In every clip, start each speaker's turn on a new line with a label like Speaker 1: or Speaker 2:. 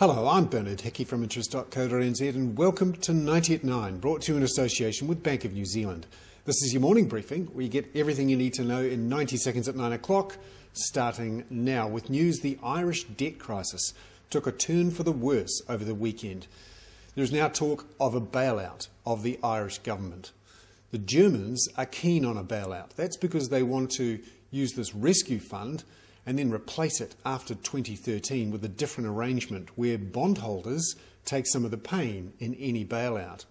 Speaker 1: Hello, I'm Bernard Hickey from interest.co.nz and welcome to 90 at 9, brought to you in association with Bank of New Zealand. This is your morning briefing where you get everything you need to know in 90 seconds at 9 o'clock, starting now with news. The Irish debt crisis took a turn for the worse over the weekend. There is now talk of a bailout of the Irish government. The Germans are keen on a bailout. That's because they want to use this rescue fund and then replace it after 2013 with a different arrangement where bondholders take some of the pain in any bailout.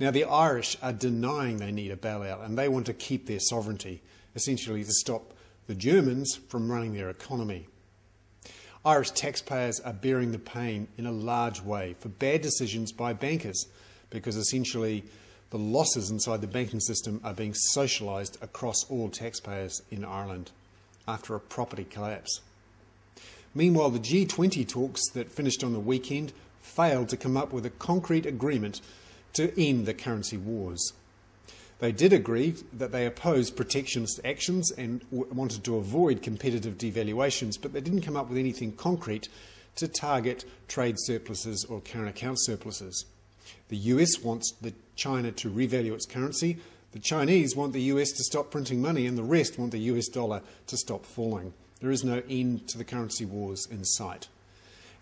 Speaker 1: Now, the Irish are denying they need a bailout and they want to keep their sovereignty, essentially to stop the Germans from running their economy. Irish taxpayers are bearing the pain in a large way for bad decisions by bankers, because essentially the losses inside the banking system are being socialised across all taxpayers in Ireland after a property collapse. Meanwhile, the G20 talks that finished on the weekend failed to come up with a concrete agreement to end the currency wars. They did agree that they opposed protectionist actions and wanted to avoid competitive devaluations, but they didn't come up with anything concrete to target trade surpluses or current account surpluses. The US wants China to revalue its currency. The Chinese want the US to stop printing money, and the rest want the US dollar to stop falling. There is no end to the currency wars in sight.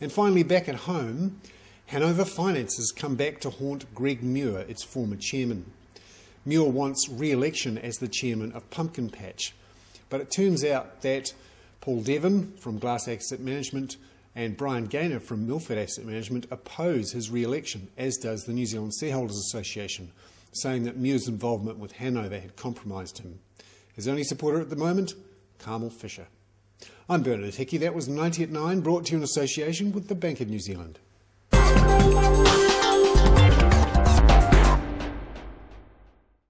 Speaker 1: And finally, back at home, Hanover finances come back to haunt Greg Muir, its former chairman. Muir wants re-election as the chairman of Pumpkin Patch, but it turns out that Paul Devon from Glass Asset Management and Brian Gaynor from Milford Asset Management oppose his re-election, as does the New Zealand Shareholders Association, saying that Muir's involvement with Hanover had compromised him. His only supporter at the moment, Carmel Fisher. I'm Bernard Hickey. That was 90 at 9, brought to you in association with the Bank of New Zealand.